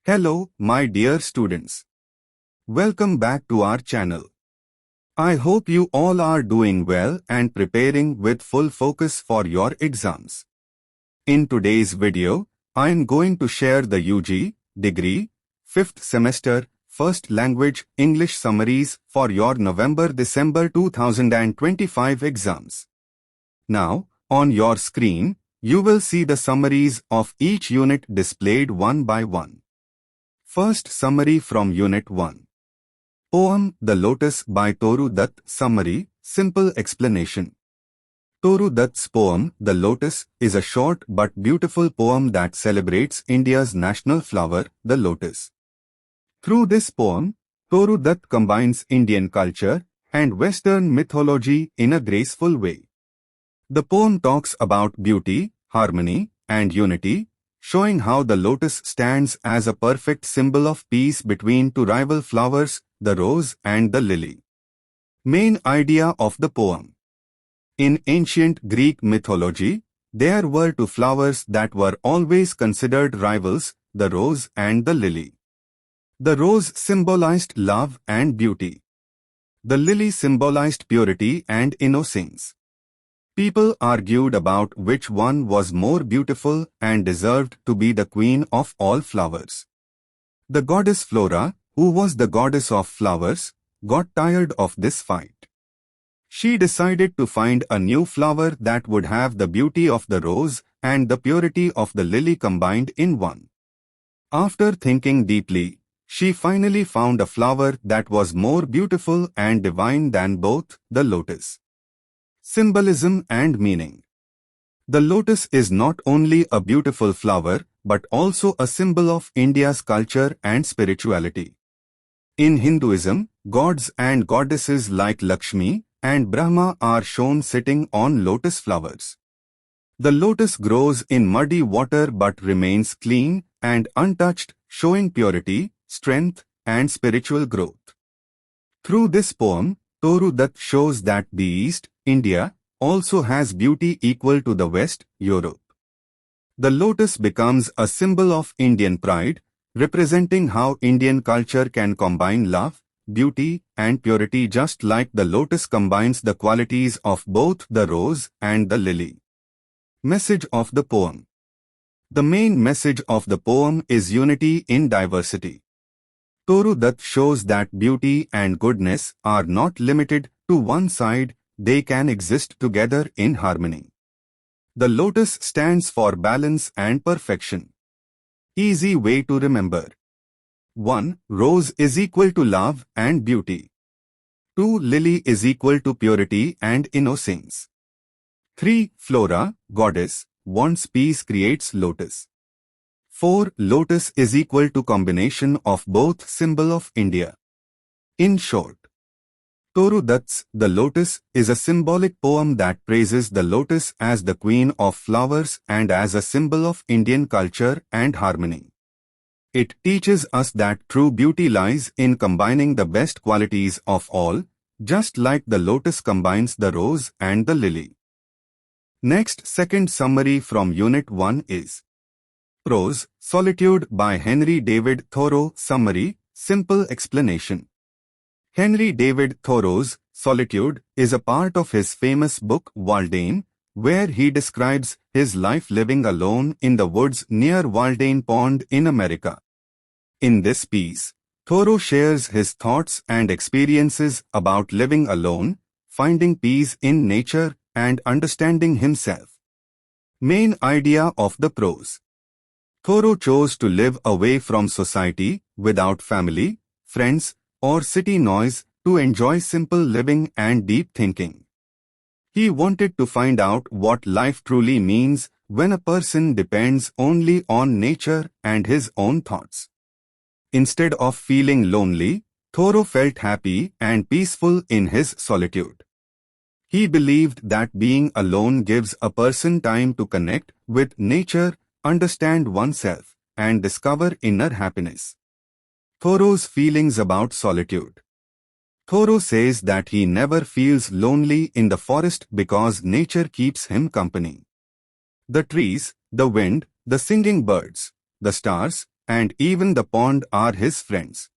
Hello, my dear students. Welcome back to our channel. I hope you all are doing well and preparing with full focus for your exams. In today's video, I am going to share the UG, degree, 5th semester, first language English summaries for your November-December 2025 exams. Now, on your screen, you will see the summaries of each unit displayed one by one. First summary from Unit 1. Poem The Lotus by Toru Dutt. Summary, simple explanation. Toru Dutt's poem The Lotus is a short but beautiful poem that celebrates India's national flower, the lotus. Through this poem, Toru Dutt combines Indian culture and Western mythology in a graceful way. The poem talks about beauty, harmony, and unity, showing how the lotus stands as a perfect symbol of peace between two rival flowers, the rose and the lily. Main idea of the poem. In ancient Greek mythology, there were two flowers that were always considered rivals, the rose and the lily. The rose symbolized love and beauty. The lily symbolized purity and innocence. People argued about which one was more beautiful and deserved to be the queen of all flowers. The goddess Flora, who was the goddess of flowers, got tired of this fight. She decided to find a new flower that would have the beauty of the rose and the purity of the lily combined in one. After thinking deeply, she finally found a flower that was more beautiful and divine than both, the lotus. Symbolism and meaning. The lotus is not only a beautiful flower but also a symbol of India's culture and spirituality. In Hinduism, gods and goddesses like Lakshmi and Brahma are shown sitting on lotus flowers. The lotus grows in muddy water but remains clean and untouched, showing purity, strength, and spiritual growth. Through this poem, Toru Dutt shows that the East, India, also has beauty equal to the West, Europe. The lotus becomes a symbol of Indian pride, representing how Indian culture can combine love, beauty, and purity just like the lotus combines the qualities of both the rose and the lily. Message of the poem. The main message of the poem is unity in diversity. Toru Dutt shows that beauty and goodness are not limited to one side, they can exist together in harmony. The lotus stands for balance and perfection. Easy way to remember. 1. Rose is equal to love and beauty. 2. Lily is equal to purity and innocence. 3. Flora, goddess, wants peace creates lotus. 4. Lotus is equal to combination of both symbol of India. In short, Toru Dutt's The Lotus is a symbolic poem that praises the lotus as the queen of flowers and as a symbol of Indian culture and harmony. It teaches us that true beauty lies in combining the best qualities of all, just like the lotus combines the rose and the lily. Next, second summary from Unit 1 is Prose, Solitude by Henry David Thoreau. Summary, simple explanation. Henry David Thoreau's Solitude is a part of his famous book Waldane, where he describes his life living alone in the woods near Waldane Pond in America. In this piece, Thoreau shares his thoughts and experiences about living alone, finding peace in nature, and understanding himself. Main idea of the prose. Thoreau chose to live away from society, without family, friends, or city noise, to enjoy simple living and deep thinking. He wanted to find out what life truly means when a person depends only on nature and his own thoughts. Instead of feeling lonely, Thoreau felt happy and peaceful in his solitude. He believed that being alone gives a person time to connect with nature, understand oneself, and discover inner happiness. Thoreau's feelings about solitude. Thoreau says that he never feels lonely in the forest because nature keeps him company. The trees, the wind, the singing birds, the stars, and even the pond are his friends.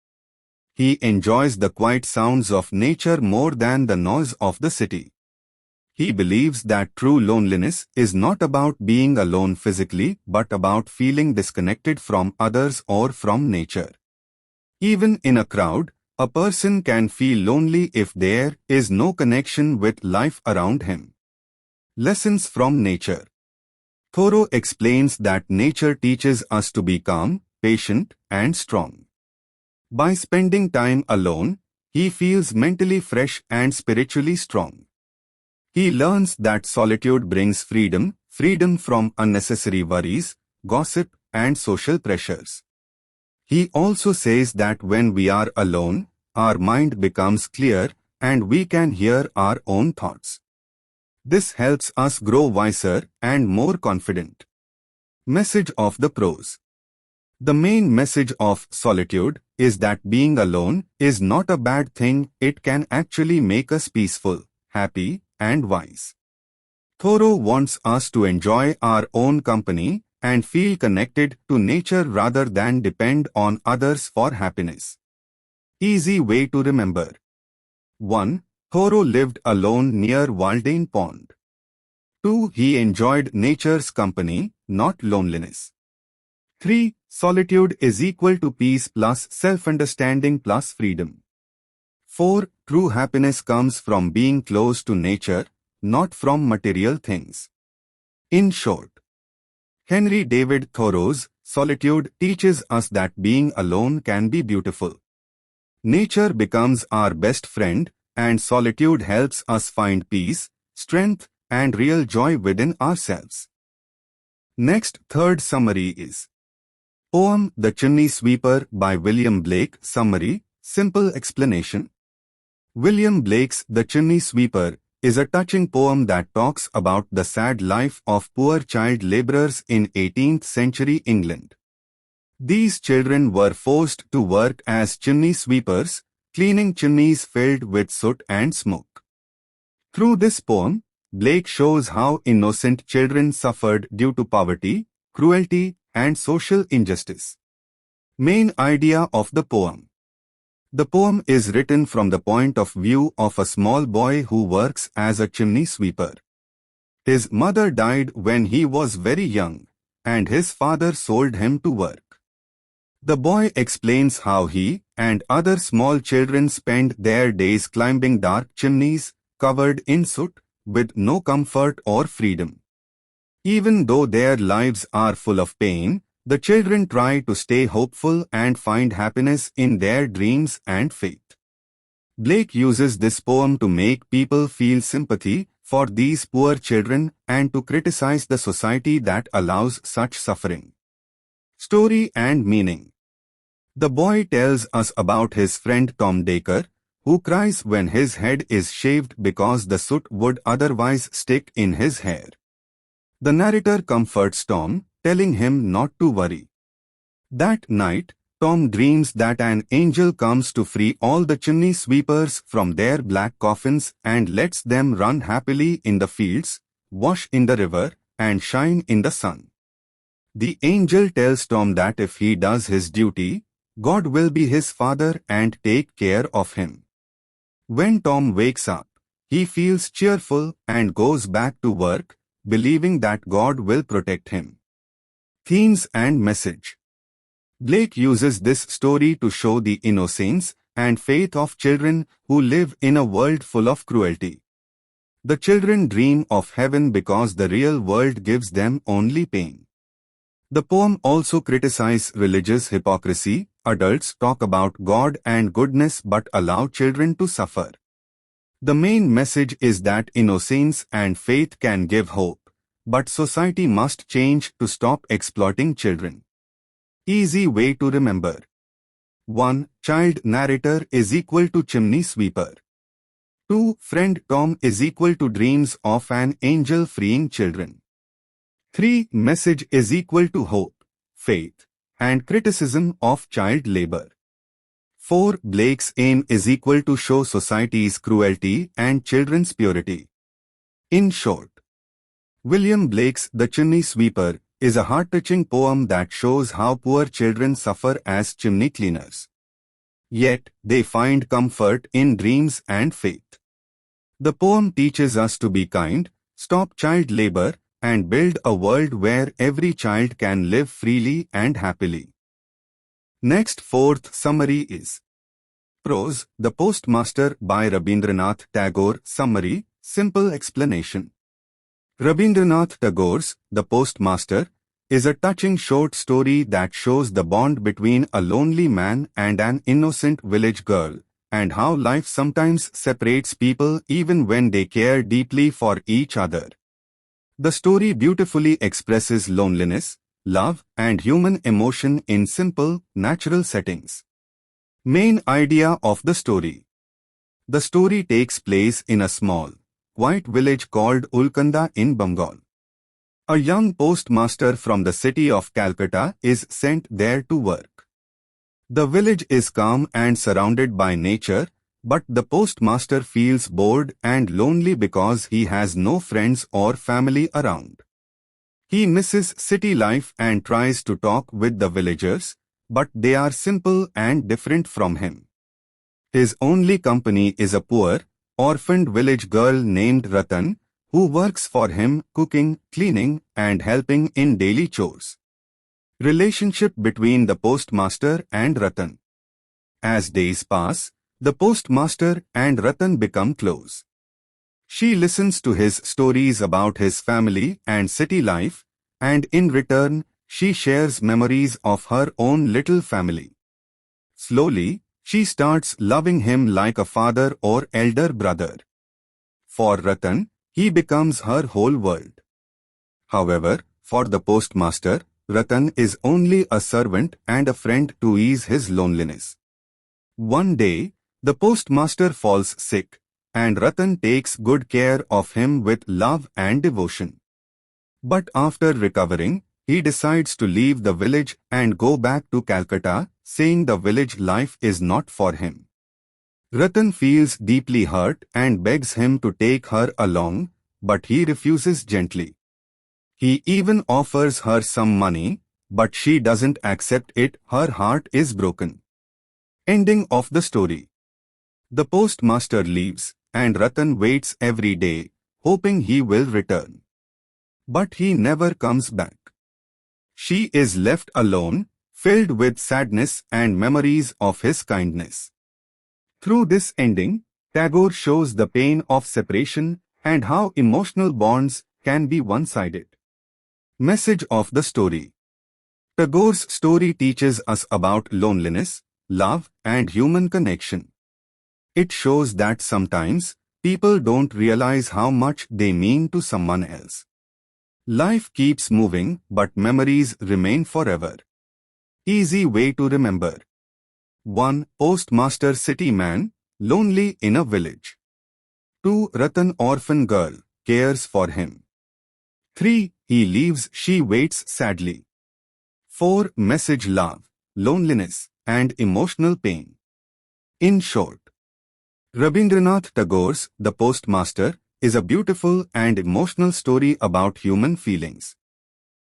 He enjoys the quiet sounds of nature more than the noise of the city. He believes that true loneliness is not about being alone physically but about feeling disconnected from others or from nature. Even in a crowd, a person can feel lonely if there is no connection with life around him. Lessons from nature. Thoreau explains that nature teaches us to be calm, patient, and strong. By spending time alone, he feels mentally fresh and spiritually strong. He learns that solitude brings freedom, freedom from unnecessary worries, gossip, and social pressures. He also says that when we are alone, our mind becomes clear and we can hear our own thoughts. This helps us grow wiser and more confident. Message of the prose. The main message of Solitude is that being alone is not a bad thing. It can actually make us peaceful, happy, and wise. Thoreau wants us to enjoy our own company and feel connected to nature rather than depend on others for happiness. Easy way to remember. 1. Thoreau lived alone near Waldane Pond. 2. He enjoyed nature's company, not loneliness. 3. Solitude is equal to peace plus self-understanding plus freedom. 4. True happiness comes from being close to nature, not from material things. In short, Henry David Thoreau's Solitude teaches us that being alone can be beautiful. Nature becomes our best friend, and solitude helps us find peace, strength, and real joy within ourselves. Next, third summary is Poem The Chimney Sweeper by William Blake. Summary, simple explanation. William Blake's The Chimney Sweeper is a touching poem that talks about the sad life of poor child laborers in 18th century England. These children were forced to work as chimney sweepers, cleaning chimneys filled with soot and smoke. Through this poem, Blake shows how innocent children suffered due to poverty, cruelty, and social injustice. Main idea of the poem. The poem is written from the point of view of a small boy who works as a chimney sweeper. His mother died when he was very young, and his father sold him to work. The boy explains how he and other small children spend their days climbing dark chimneys, covered in soot, with no comfort or freedom. Even though their lives are full of pain, the children try to stay hopeful and find happiness in their dreams and faith. Blake uses this poem to make people feel sympathy for these poor children and to criticize the society that allows such suffering. Story and meaning. The boy tells us about his friend Tom Dacre, who cries when his head is shaved because the soot would otherwise stick in his hair. The narrator comforts Tom, telling him not to worry. That night, Tom dreams that an angel comes to free all the chimney sweepers from their black coffins and lets them run happily in the fields, wash in the river, and shine in the sun. The angel tells Tom that if he does his duty, God will be his father and take care of him. When Tom wakes up, he feels cheerful and goes back to work, believing that God will protect him. Themes and message. Blake uses this story to show the innocence and faith of children who live in a world full of cruelty. The children dream of heaven because the real world gives them only pain. The poem also criticizes religious hypocrisy. Adults talk about God and goodness but allow children to suffer. The main message is that innocence and faith can give hope, but society must change to stop exploiting children. Easy way to remember. 1. Child narrator is equal to chimney sweeper. 2. Friend Tom is equal to dreams of an angel freeing children. 3. Message is equal to hope, faith, and criticism of child labor. 4. Blake's aim is equal to show society's cruelty and children's purity. In short, William Blake's The Chimney Sweeper is a heart-touching poem that shows how poor children suffer as chimney cleaners. Yet, they find comfort in dreams and faith. The poem teaches us to be kind, stop child labor, and build a world where every child can live freely and happily. Next, fourth summary is Prose, The Postmaster by Rabindranath Tagore. Summary, simple explanation. Rabindranath Tagore's The Postmaster is a touching short story that shows the bond between a lonely man and an innocent village girl, and how life sometimes separates people even when they care deeply for each other. The story beautifully expresses loneliness, love, and human emotion in simple, natural settings. Main idea of the story. The story takes place in a small, quiet village called Ulkanda in Bengal. A young postmaster from the city of Calcutta is sent there to work. The village is calm and surrounded by nature, but the postmaster feels bored and lonely because he has no friends or family around. He misses city life and tries to talk with the villagers, but they are simple and different from him. His only company is a poor, orphaned village girl named Ratan, who works for him cooking, cleaning, and helping in daily chores. Relationship between the postmaster and Ratan. As days pass, the postmaster and Ratan become close. She listens to his stories about his family and city life, and in return, she shares memories of her own little family. Slowly, she starts loving him like a father or elder brother. For Ratan, he becomes her whole world. However, for the postmaster, Ratan is only a servant and a friend to ease his loneliness. One day, the postmaster falls sick, and Ratan takes good care of him with love and devotion. But after recovering, he decides to leave the village and go back to Calcutta, saying the village life is not for him. Ratan feels deeply hurt and begs him to take her along, but he refuses gently. He even offers her some money, but she doesn't accept it. Her heart is broken. Ending of the story. The postmaster leaves, and Ratan waits every day, hoping he will return. But he never comes back. She is left alone, filled with sadness and memories of his kindness. Through this ending, Tagore shows the pain of separation and how emotional bonds can be one-sided. Message of the story. Tagore's story teaches us about loneliness, love, and human connection. It shows that sometimes people don't realize how much they mean to someone else. Life keeps moving, but memories remain forever. Easy way to remember. 1. Postmaster city man, lonely in a village. 2. Ratan orphan girl, cares for him. 3. He leaves, she waits sadly. 4. Message love, loneliness, and emotional pain. In short, Rabindranath Tagore's The Postmaster is a beautiful and emotional story about human feelings.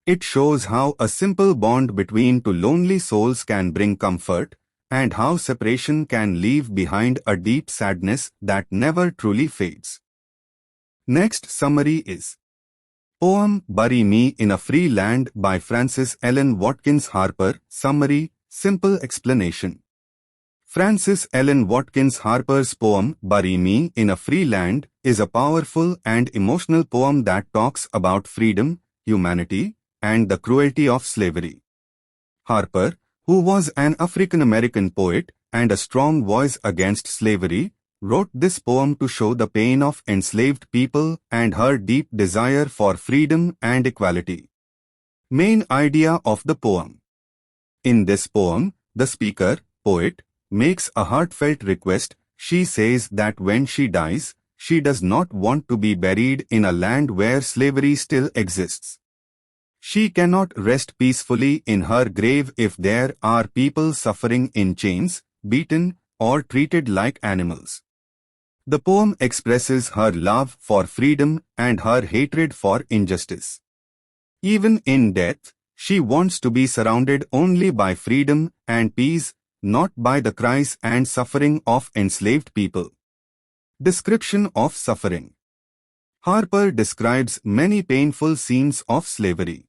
It shows how a simple bond between two lonely souls can bring comfort, and how separation can leave behind a deep sadness that never truly fades. Next summary is Poem Bury Me in a Free Land by Frances Ellen Watkins Harper. Summary, simple explanation. Frances Ellen Watkins Harper's poem Bury Me in a Free Land is a powerful and emotional poem that talks about freedom, humanity, and the cruelty of slavery. Harper, who was an African-American poet and a strong voice against slavery, wrote this poem to show the pain of enslaved people and her deep desire for freedom and equality. Main idea of the poem. In this poem, the speaker, poet, makes a heartfelt request. She says that when she dies, she does not want to be buried in a land where slavery still exists. She cannot rest peacefully in her grave if there are people suffering in chains, beaten, or treated like animals. The poem expresses her love for freedom and her hatred for injustice. Even in death, she wants to be surrounded only by freedom and peace, not by the cries and suffering of enslaved people. Description of suffering. Harper describes many painful scenes of slavery.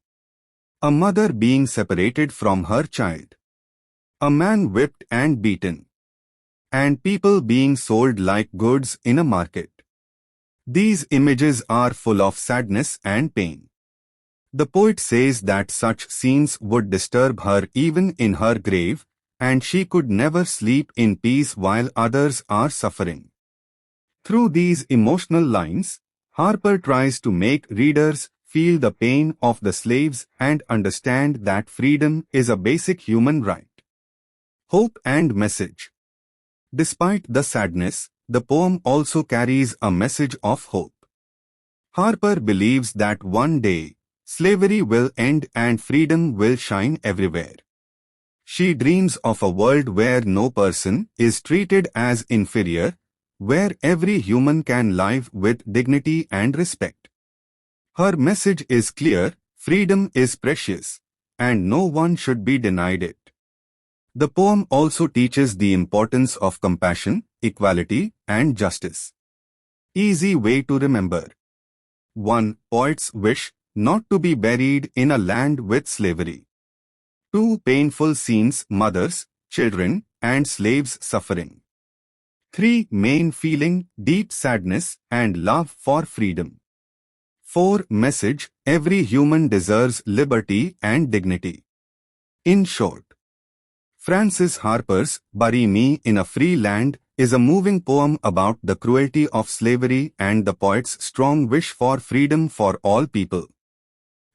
A mother being separated from her child. A man whipped and beaten. And people being sold like goods in a market. These images are full of sadness and pain. The poet says that such scenes would disturb her even in her grave, and she could never sleep in peace while others are suffering. Through these emotional lines, Harper tries to make readers feel the pain of the slaves and understand that freedom is a basic human right. Hope and message. Despite the sadness, the poem also carries a message of hope. Harper believes that one day, slavery will end and freedom will shine everywhere. She dreams of a world where no person is treated as inferior, where every human can live with dignity and respect. Her message is clear: freedom is precious, and no one should be denied it. The poem also teaches the importance of compassion, equality, and justice. Easy way to remember. 1. Poet's wish not to be buried in a land with slavery. 2. Painful scenes: mothers, children, and slaves suffering. 3. Main feeling: deep sadness and love for freedom. 4. Message: every human deserves liberty and dignity. In short, Frances Harper's Bury Me in a Free Land is a moving poem about the cruelty of slavery and the poet's strong wish for freedom for all people.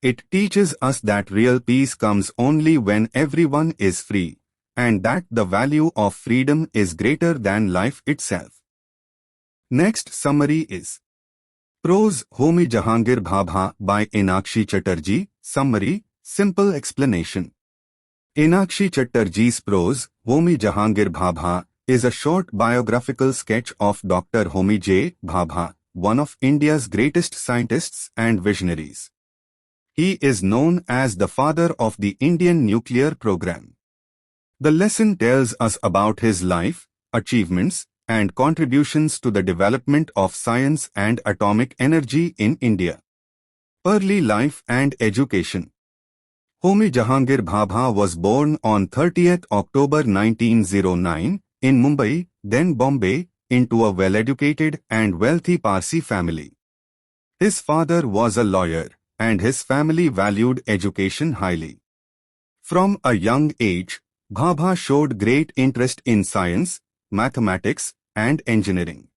It teaches us that real peace comes only when everyone is free, and that the value of freedom is greater than life itself. Next summary is Prose, Homi Jehangir Bhabha by Enakshi Chatterjee. Summary, simple explanation. Enakshi Chatterjee's prose, Homi Jehangir Bhabha, is a short biographical sketch of Dr. Homi J. Bhabha, one of India's greatest scientists and visionaries. He is known as the father of the Indian nuclear program. The lesson tells us about his life, achievements, and contributions to the development of science and atomic energy in India. Early life and education. Homi Jehangir Bhabha was born on 30th October 1909 in Mumbai, then Bombay, into a well-educated and wealthy Parsi family. His father was a lawyer, and his family valued education highly. From a young age, Bhabha showed great interest in science, mathematics, and engineering.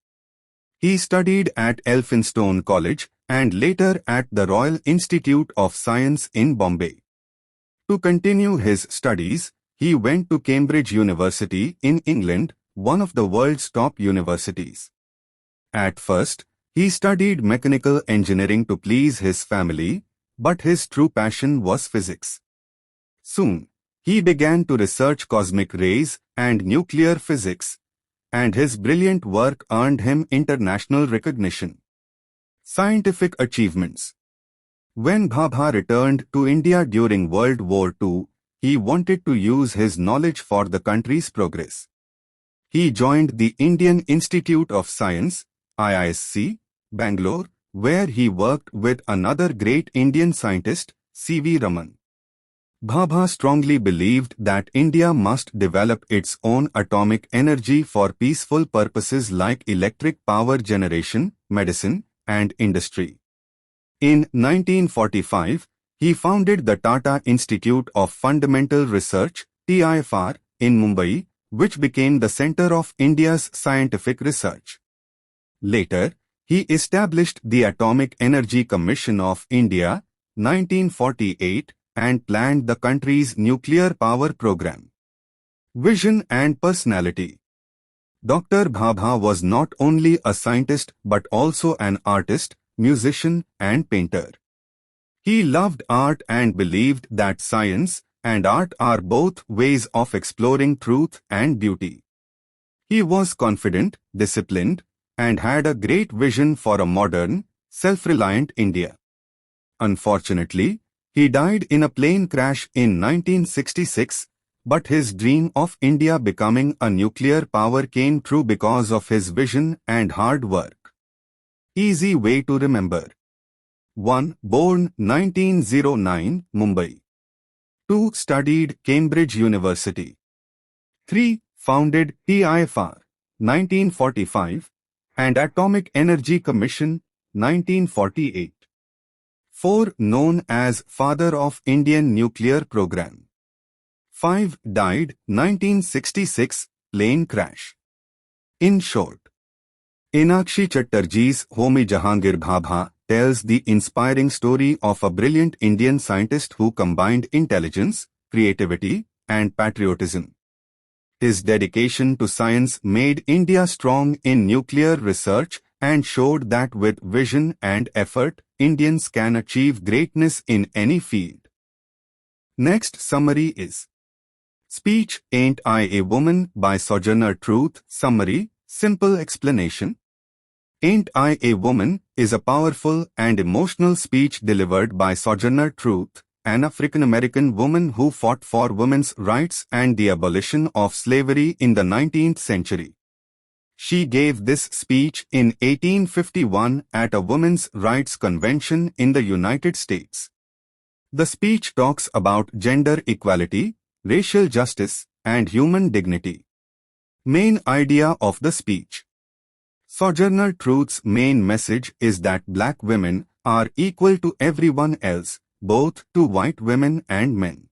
He studied at Elphinstone College and later at the Royal Institute of Science in Bombay. To continue his studies, he went to Cambridge University in England, one of the world's top universities. At first, he studied mechanical engineering to please his family, but his true passion was physics. Soon, he began to research cosmic rays and nuclear physics, and his brilliant work earned him international recognition. Scientific achievements. When Bhabha returned to India during World War II, he wanted to use his knowledge for the country's progress. He joined the Indian Institute of Science, IISc, Bangalore, where he worked with another great Indian scientist, C.V. Raman. Bhabha strongly believed that India must develop its own atomic energy for peaceful purposes like electric power generation, medicine, and industry. In 1945, he founded the Tata Institute of Fundamental Research, TIFR, in Mumbai, which became the center of India's scientific research. Later, he established the Atomic Energy Commission of India, 1948, and planned the country's nuclear power program. Vision and personality. Dr. Bhabha was not only a scientist but also an artist, musician, and painter. He loved art and believed that science and art are both ways of exploring truth and beauty. He was confident, disciplined, and had a great vision for a modern, self-reliant India. Unfortunately, He died in a plane crash in 1966, but his dream of India becoming a nuclear power came true because of his vision and hard work. Easy way to remember. 1. Born 1909, Mumbai. 2. Studied Cambridge University. 3. Founded TIFR, 1945, and Atomic Energy Commission, 1948. 4. Known as Father of Indian Nuclear Program. 5. Died 1966, plane crash. In short, Inakshi Chatterjee's Homi Jehangir Bhabha tells the inspiring story of a brilliant Indian scientist who combined intelligence, creativity, and patriotism. His dedication to science made India strong in nuclear research and showed that with vision and effort, Indians can achieve greatness in any field. Next summary is Speech, Ain't I a Woman by Sojourner Truth. Summary, simple explanation. Ain't I a Woman is a powerful and emotional speech delivered by Sojourner Truth, an African-American woman who fought for women's rights and the abolition of slavery in the 19th century. She gave this speech in 1851 at a women's rights convention in the United States. The speech talks about gender equality, racial justice, and human dignity. Main idea of the speech. Sojourner Truth's main message is that black women are equal to everyone else, both to white women and men.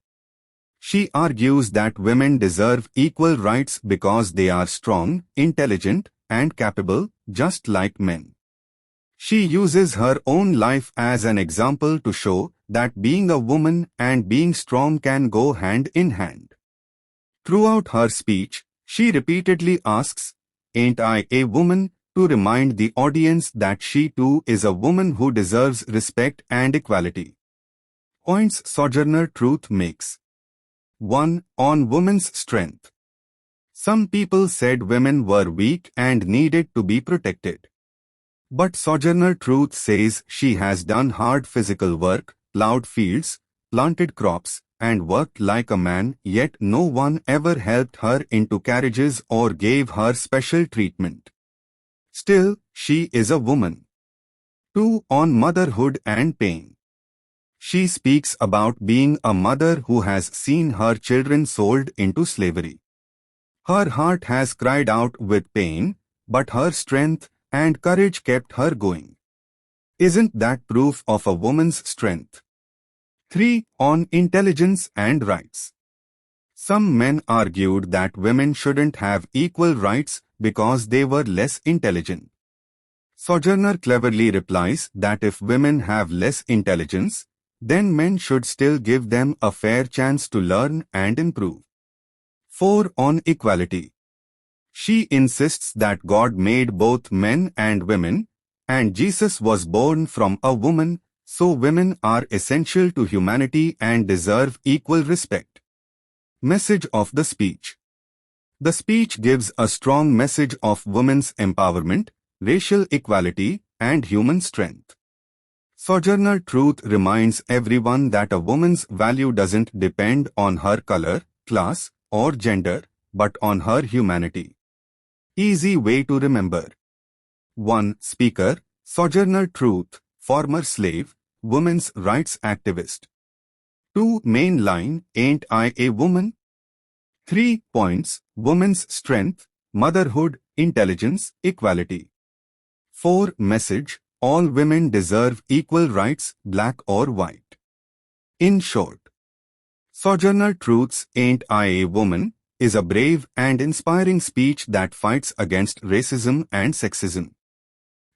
She argues that women deserve equal rights because they are strong, intelligent, and capable, just like men. She uses her own life as an example to show that being a woman and being strong can go hand in hand. Throughout her speech, she repeatedly asks, "Ain't I a woman?" to remind the audience that she too is a woman who deserves respect and equality. Points Sojourner Truth makes. 1. On women's strength. Some people said women were weak and needed to be protected. But Sojourner Truth says she has done hard physical work, plowed fields, planted crops, and worked like a man, yet no one ever helped her into carriages or gave her special treatment. Still, she is a woman. 2. On motherhood and pain. She speaks about being a mother who has seen her children sold into slavery. Her heart has cried out with pain, but her strength and courage kept her going. Isn't that proof of a woman's strength? 3. On intelligence and rights. Some men argued that women shouldn't have equal rights because they were less intelligent. Sojourner cleverly replies that if women have less intelligence, then men should still give them a fair chance to learn and improve. 4. On equality. She insists that God made both men and women, and Jesus was born from a woman, so women are essential to humanity and deserve equal respect. Message of the speech. The speech gives a strong message of women's empowerment, racial equality, and human strength. Sojourner Truth reminds everyone that a woman's value doesn't depend on her color, class, or gender, but on her humanity. Easy way to remember. 1. Speaker, Sojourner Truth, former slave, women's rights activist. 2. Main line, Ain't I a Woman? 3 points, women's strength, motherhood, intelligence, equality. 4. Message, all women deserve equal rights, black or white. In short, Sojourner Truth's Ain't I a Woman is a brave and inspiring speech that fights against racism and sexism.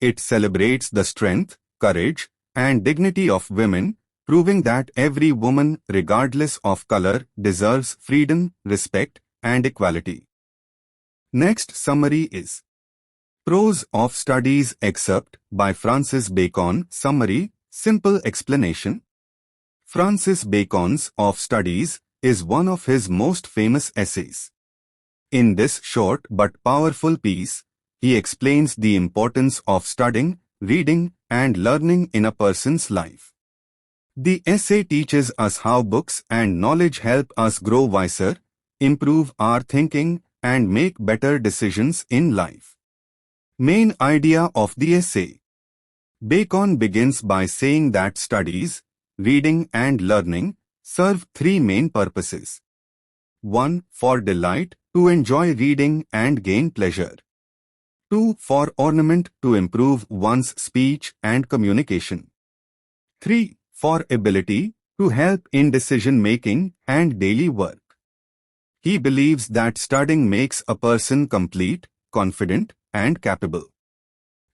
It celebrates the strength, courage, and dignity of women, proving that every woman, regardless of color, deserves freedom, respect, and equality. Next summary is Prose of Studies excerpt by Francis Bacon. Summary, simple explanation. Francis Bacon's Of Studies is one of his most famous essays. In this short but powerful piece, he explains the importance of studying, reading, and learning in a person's life. The essay teaches us how books and knowledge help us grow wiser, improve our thinking, and make better decisions in life. Main idea of the essay. Bacon begins by saying that studies, reading and learning serve three main purposes. 1. For delight, to enjoy reading and gain pleasure. 2. For ornament, to improve one's speech and communication. 3. For ability, to help in decision-making and daily work. He believes that studying makes a person complete, confident, and capable.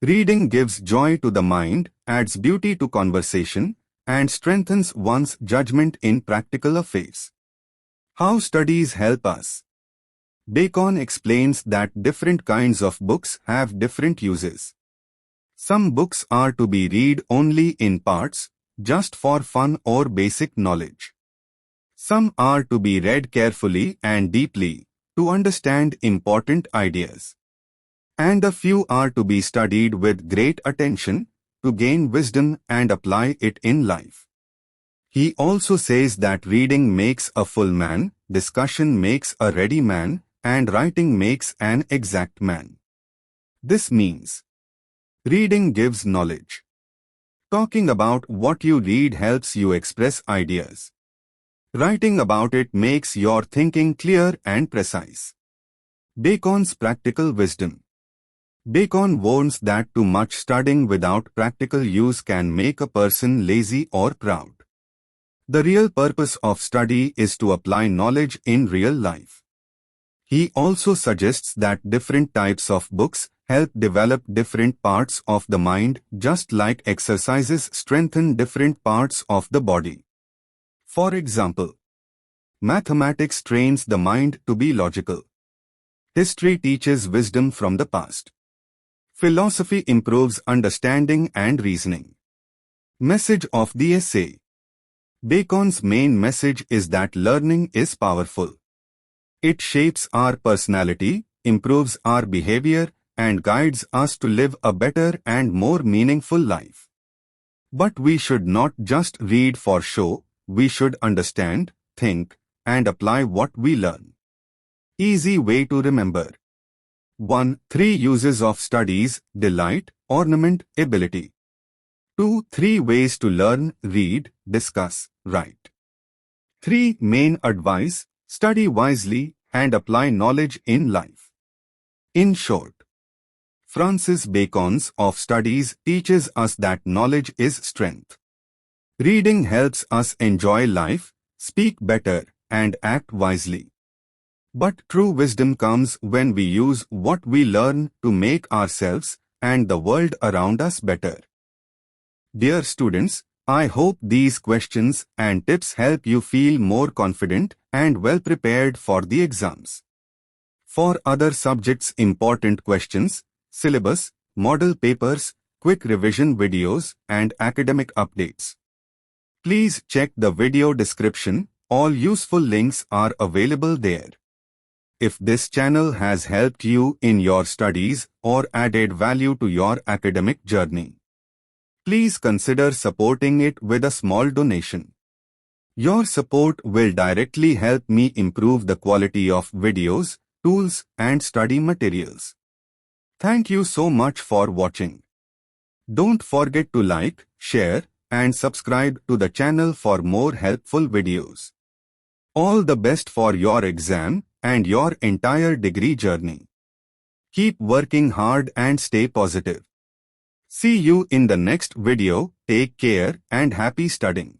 Reading gives joy to the mind, adds beauty to conversation, and strengthens one's judgment in practical affairs. How studies help us? Bacon explains that different kinds of books have different uses. Some books are to be read only in parts, just for fun or basic knowledge. Some are to be read carefully and deeply, to understand important ideas. And a few are to be studied with great attention, to gain wisdom and apply it in life. He also says that reading makes a full man, discussion makes a ready man, and writing makes an exact man. This means reading gives knowledge. Talking about what you read helps you express ideas. Writing about it makes your thinking clear and precise. Bacon's practical wisdom. Bacon warns that too much studying without practical use can make a person lazy or proud. The real purpose of study is to apply knowledge in real life. He also suggests that different types of books help develop different parts of the mind, just like exercises strengthen different parts of the body. For example, mathematics trains the mind to be logical. History teaches wisdom from the past. Philosophy improves understanding and reasoning. Message of the essay. Bacon's main message is that learning is powerful. It shapes our personality, improves our behavior, and guides us to live a better and more meaningful life. But we should not just read for show, we should understand, think, and apply what we learn. Easy way to remember. 1. 3 uses of studies: delight, ornament, ability. 2. 3 ways to learn: read, discuss, write. 3. Main advice: study wisely and apply knowledge in life. In short, Francis Bacon's Of Studies teaches us that knowledge is strength. Reading helps us enjoy life, speak better, and act wisely. But true wisdom comes when we use what we learn to make ourselves and the world around us better. Dear students, I hope these questions and tips help you feel more confident and well prepared for the exams. For other subjects' important questions, syllabus, model papers, quick revision videos, and academic updates, please check the video description. All useful links are available there. If this channel has helped you in your studies or added value to your academic journey, please consider supporting it with a small donation. Your support will directly help me improve the quality of videos, tools, and study materials. Thank you so much for watching. Don't forget to like, share, and subscribe to the channel for more helpful videos. All the best for your exam and your entire degree journey. Keep working hard and stay positive. See you in the next video. Take care and happy studying.